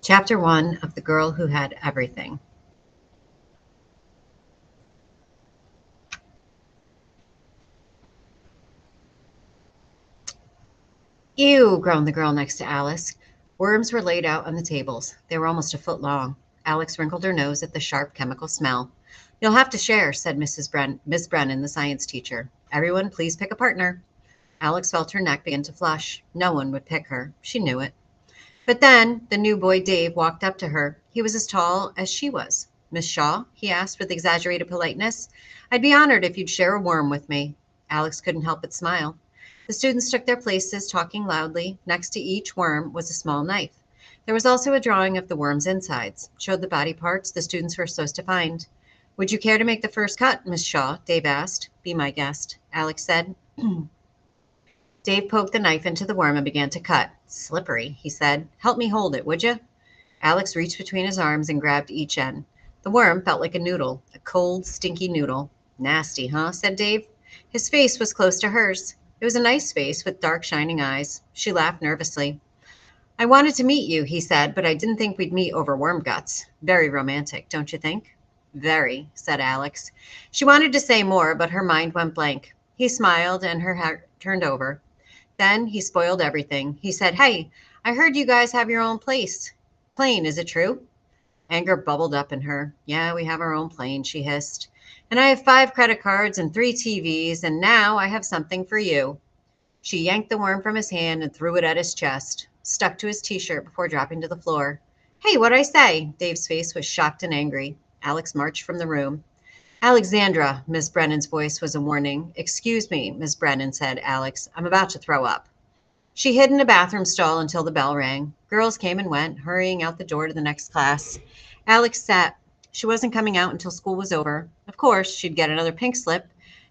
Chapter 1 of The Girl Who Had Everything. Ew, groaned the girl next to Alice. Worms were laid out on the tables. They were almost a foot long. Alex wrinkled her nose at the sharp chemical smell. You'll have to share, said Miss Brennan, the science teacher. Everyone, please pick a partner. Alex felt her neck begin to flush. No one would pick her. She knew it. But then the new boy Dave walked up to her. He was as tall as she was. Miss Shaw, he asked with exaggerated politeness, I'd be honored if you'd share a worm with me. Alex couldn't help but smile. The students took their places, talking loudly. Next to each worm was a small knife. There was also a drawing of the worm's insides, showed the body parts the students were supposed to find. Would you care to make the first cut, Miss Shaw? Dave asked. Be my guest, Alex said. Dave poked the knife into the worm and began to cut. Slippery, he said. Help me hold it, would you? Alex reached between his arms and grabbed each end. The worm felt like a noodle, a cold, stinky noodle. Nasty, huh? Said Dave. His face was close to hers. It was a nice face with dark, shining eyes. She laughed nervously. I wanted to meet you, he said, but I didn't think we'd meet over worm guts. Very romantic, don't you think? Very, said Alex. She wanted to say more, but her mind went blank. He smiled and her heart turned over. Then he spoiled everything. He said, Hey, I heard you guys have your own plane, is it true? Anger bubbled up in her. Yeah, we have our own plane, she hissed. And I have 5 credit cards and 3 TVs, and now I have something for you. She yanked the worm from his hand and threw it at his chest, stuck to his t-shirt before dropping to the floor. Hey, what'd I say? Dave's face was shocked and angry. Alex marched from the room. Alexandra, Miss Brennan's voice was a warning. Excuse me, Miss Brennan, said Alex. I'm about to throw up. She hid in a bathroom stall until the bell rang. Girls came and went, hurrying out the door to the next class. Alex sat. She wasn't coming out until school was over. Of course, she'd get another pink slip.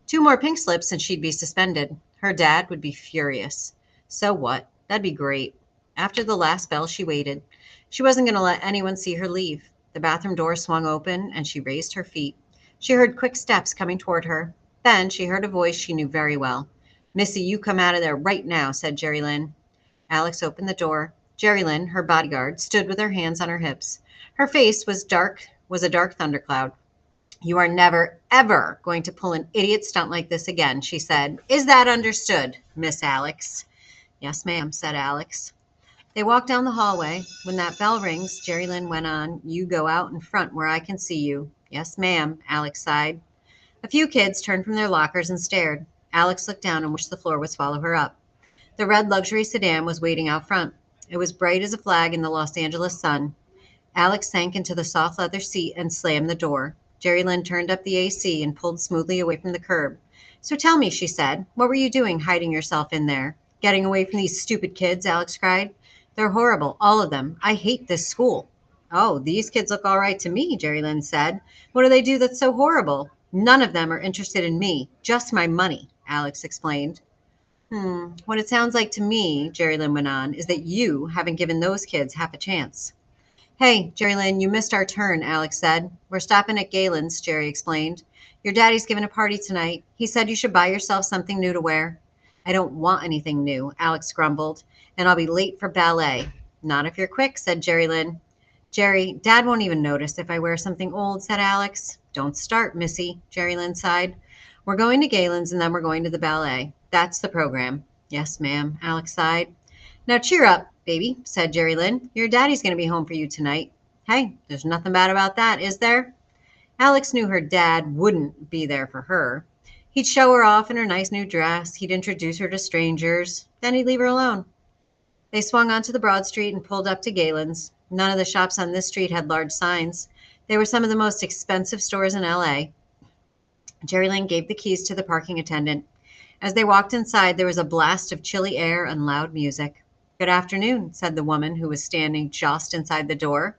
2 more pink slips and she'd be suspended. Her dad would be furious. So what? That'd be great. After the last bell, she waited. She wasn't going to let anyone see her leave. The bathroom door swung open and she raised her feet. She heard quick steps coming toward her. Then she heard a voice she knew very well. Missy, you come out of there right now, said Jerry Lynn. Alex opened the door. Jerry Lynn, her bodyguard, stood with her hands on her hips. Her face was a dark thundercloud. You are never, ever going to pull an idiot stunt like this again, she said. Is that understood, Miss Alex? Yes, ma'am, said Alex. They walked down the hallway. When that bell rings, Jerry Lynn went on, you go out in front where I can see you. Yes, ma'am, Alex sighed. A few kids turned from their lockers and stared. Alex looked down and wished the floor would swallow her up. The red luxury sedan was waiting out front. It was bright as a flag in the Los Angeles sun. Alex sank into the soft leather seat and slammed the door. Jerry Lynn turned up the AC and pulled smoothly away from the curb. So tell me, she said, what were you doing hiding yourself in there? Getting away from these stupid kids, Alex cried. They're horrible, all of them. I hate this school. Oh, these kids look all right to me, Jerry Lynn said. What do they do that's so horrible? None of them are interested in me, just my money, Alex explained. What it sounds like to me, Jerry Lynn went on, is that you haven't given those kids half a chance. Hey, Jerry Lynn, you missed our turn, Alex said. We're stopping at Galen's, Jerry explained. Your daddy's giving a party tonight. He said you should buy yourself something new to wear. I don't want anything new, Alex grumbled, and I'll be late for ballet. Not if you're quick, said Jerry Lynn. Jerry, Dad won't even notice if I wear something old, said Alex. Don't start, Missy, Jerry Lynn sighed. We're going to Galen's and then we're going to the ballet. That's the program. Yes, ma'am, Alex sighed. Now cheer up, baby, said Jerry Lynn. Your daddy's going to be home for you tonight. Hey, there's nothing bad about that, is there? Alex knew her dad wouldn't be there for her. He'd show her off in her nice new dress. He'd introduce her to strangers. Then he'd leave her alone. They swung onto the broad street and pulled up to Galen's. None of the shops on this street had large signs. They were some of the most expensive stores in L.A. Jerry Lynn gave the keys to the parking attendant. As they walked inside, there was a blast of chilly air and loud music. Good afternoon, said the woman who was standing just inside the door.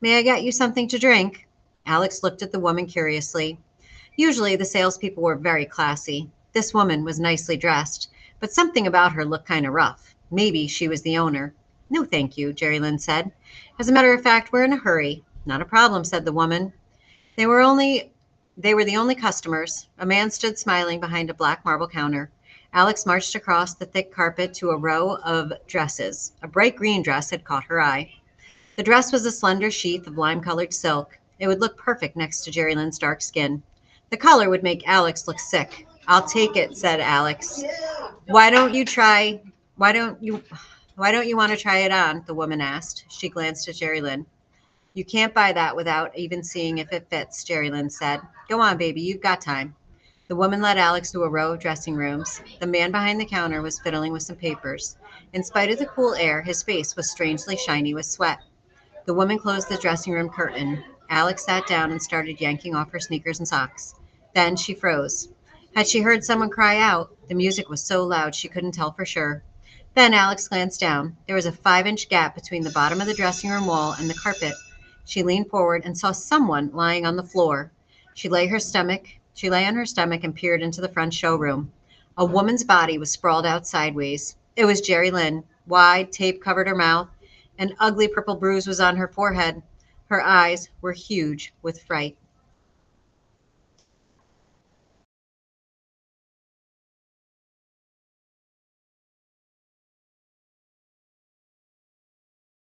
May I get you something to drink? Alex looked at the woman curiously. Usually the salespeople were very classy. This woman was nicely dressed, but something about her looked kind of rough. Maybe she was the owner. No, thank you, Jerry Lynn said. As a matter of fact, we're in a hurry. Not a problem, said the woman. They were the only customers. A man stood smiling behind a black marble counter. Alex marched across the thick carpet to a row of dresses. A bright green dress had caught her eye. The dress was a slender sheath of lime-colored silk. It would look perfect next to Jerry Lynn's dark skin. The color would make Alex look sick. I'll take it, said Alex. Why don't you try? Why don't you? Why don't you want to try it on? The woman asked. She glanced at Jerry Lynn. You can't buy that without even seeing if it fits, Jerry Lynn said. Go on, baby, you've got time. The woman led Alex through a row of dressing rooms. The man behind the counter was fiddling with some papers. In spite of the cool air, his face was strangely shiny with sweat. The woman closed the dressing room curtain. Alex sat down and started yanking off her sneakers and socks. Then she froze. Had she heard someone cry out? The music was so loud she couldn't tell for sure. Then Alex glanced down. There was a 5-inch gap between the bottom of the dressing room wall and the carpet. She leaned forward and saw someone lying on the floor. She lay on her stomach and peered into the front showroom. A woman's body was sprawled out sideways. It was Jerry Lynn. Wide tape covered her mouth. An ugly purple bruise was on her forehead. Her eyes were huge with fright.